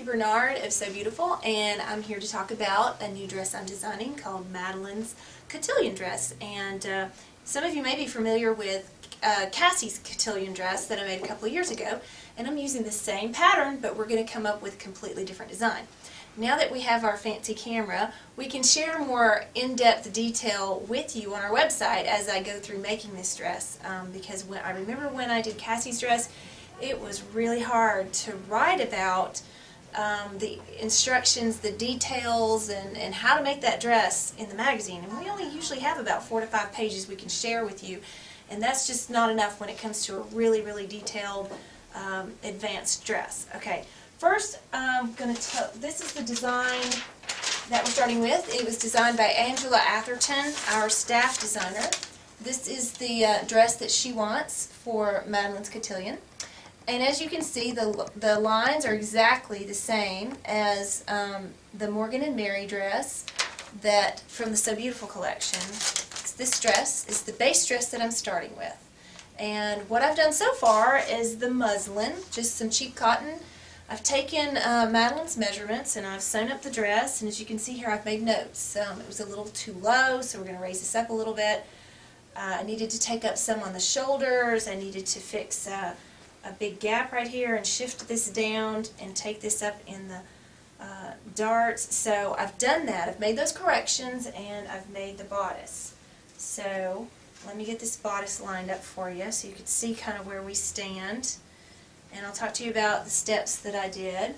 Bernard of So Beautiful, and I'm here to talk about a new dress I'm designing called Madelyn's Cotillion dress. And some of you may be familiar with Cassie's Cotillion dress that I made a couple of years ago, and I'm using the same pattern, but we're going to come up with a completely different design. Now that we have our fancy camera, we can share more in-depth detail with you on our website as I go through making this dress, because I remember when I did Cassie's dress, it was really hard to write about the instructions, the details, and how to make that dress in the magazine. And we only usually have about 4 to 5 pages we can share with you, and that's just not enough when it comes to a really, really detailed, advanced dress. Okay, first I'm going to tell, this is the design that we're starting with. It was designed by Angela Atherton, our staff designer. This is the dress that she wants for Madelyn's Cotillion. And as you can see, the lines are exactly the same as the Morgan and Mary dress that from the So Beautiful collection. This dress is the base dress that I'm starting with. And what I've done so far is the muslin, just some cheap cotton. I've taken Madelyn's measurements and I've sewn up the dress, and as you can see here I've made notes. It was a little too low, so we're going to raise this up a little bit. I needed to take up some on the shoulders. I needed to fix a big gap right here and shift this down and take this up in the darts. So I've done that. I've made those corrections and I've made the bodice. So let me get this bodice lined up for you so you can see kind of where we stand, and I'll talk to you about the steps that I did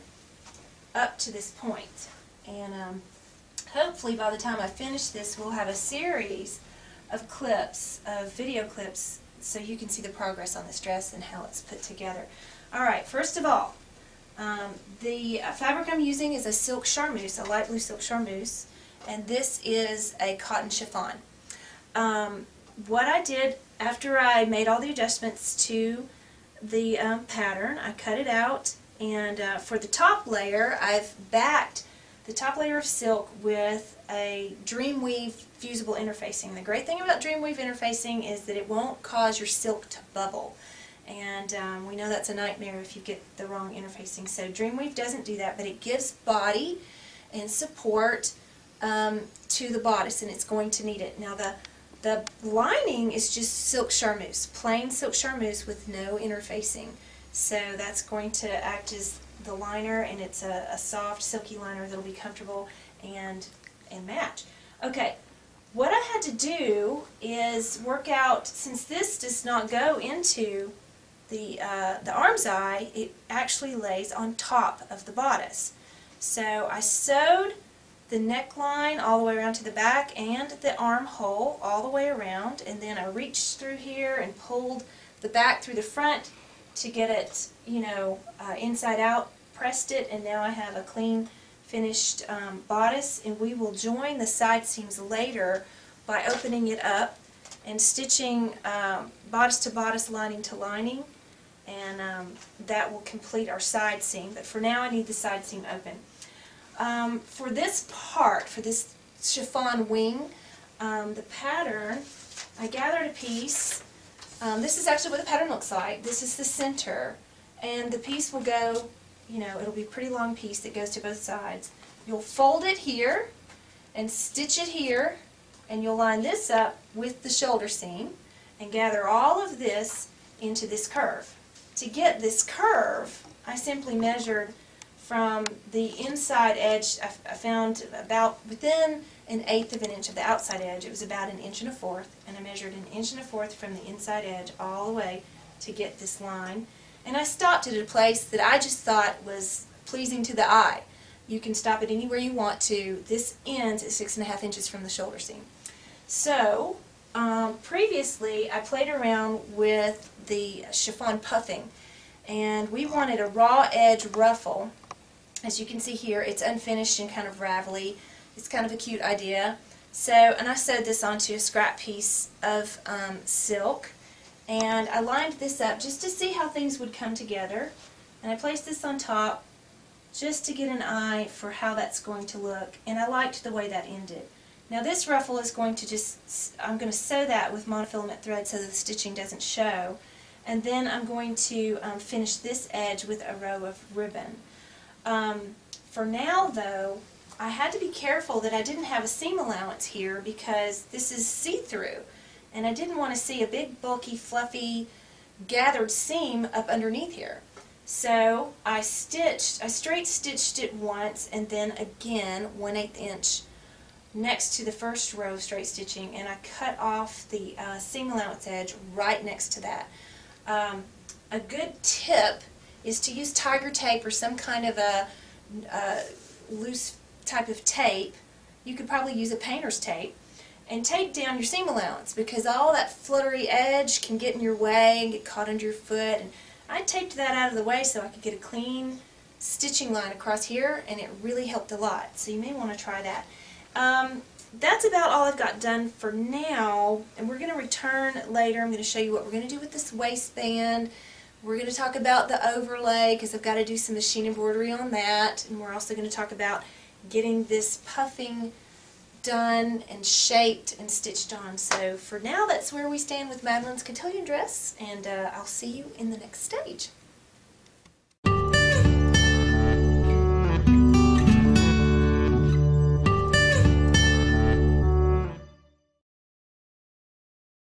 up to this point. And hopefully by the time I finish this we'll have a series of clips, of video clips, so you can see the progress on this dress and how it's put together. Alright, first of all, the fabric I'm using is a silk charmeuse, a light blue silk charmeuse, and this is a cotton chiffon. What I did after I made all the adjustments to the pattern, I cut it out, and for the top layer I've backed the top layer of silk with a Dreamweave fusible interfacing. The great thing about Dreamweave interfacing is that it won't cause your silk to bubble, and we know that's a nightmare if you get the wrong interfacing. So Dreamweave doesn't do that, but it gives body and support to the bodice, and it's going to need it. Now the lining is just silk charmeuse, plain silk charmeuse with no interfacing. So that's going to act as the liner, and it's a soft, silky liner that'll be comfortable and match. Okay, what I had to do is work out, since this does not go into the arm's eye, it actually lays on top of the bodice. So I sewed the neckline all the way around to the back and the armhole all the way around, and then I reached through here and pulled the back through the front to get it, you know, inside out, pressed it, and now I have a clean finished bodice. And we will join the side seams later by opening it up and stitching bodice to bodice, lining to lining, and that will complete our side seam. But for now I need the side seam open. For this part, for this chiffon wing, the pattern, I gathered a piece. This is actually what the pattern looks like. This is the center, and the piece will go, you know, it'll be a pretty long piece that goes to both sides. You'll fold it here and stitch it here, and you'll line this up with the shoulder seam and gather all of this into this curve. To get this curve, I simply measured from the inside edge. I found about within 1/8 of an inch of the outside edge. It was about 1 1/4 inches, and I measured 1 1/4 inches from the inside edge all the way to get this line. And I stopped it at a place that I just thought was pleasing to the eye. You can stop it anywhere you want to. This ends at 6.5 inches from the shoulder seam. So previously I played around with the chiffon puffing, and we wanted a raw edge ruffle. As you can see here, it's unfinished and kind of ravelly. It's kind of a cute idea. So, and I sewed this onto a scrap piece of silk, and I lined this up just to see how things would come together. And I placed this on top just to get an eye for how that's going to look, and I liked the way that ended. Now this ruffle is going to just, I'm going to sew that with monofilament thread so that the stitching doesn't show, and then I'm going to finish this edge with a row of ribbon. For now though, I had to be careful that I didn't have a seam allowance here because this is see-through, and I didn't want to see a big bulky fluffy gathered seam up underneath here. So I straight stitched it once and then again 1/8 inch next to the first row of straight stitching, and I cut off the seam allowance edge right next to that. A good tip is to use tiger tape or some kind of a loose type of tape. You could probably use a painter's tape and tape down your seam allowance, because all that fluttery edge can get in your way and get caught under your foot. And I taped that out of the way so I could get a clean stitching line across here, and it really helped a lot. So you may want to try that. That's about all I've got done for now, and we're going to return later. I'm going to show you what we're going to do with this waistband. We're going to talk about the overlay because I've got to do some machine embroidery on that, and we're also going to talk about getting this puffing done and shaped and stitched on. So for now, that's where we stand with Madelyn's Cotillion dress, and I'll see you in the next stage.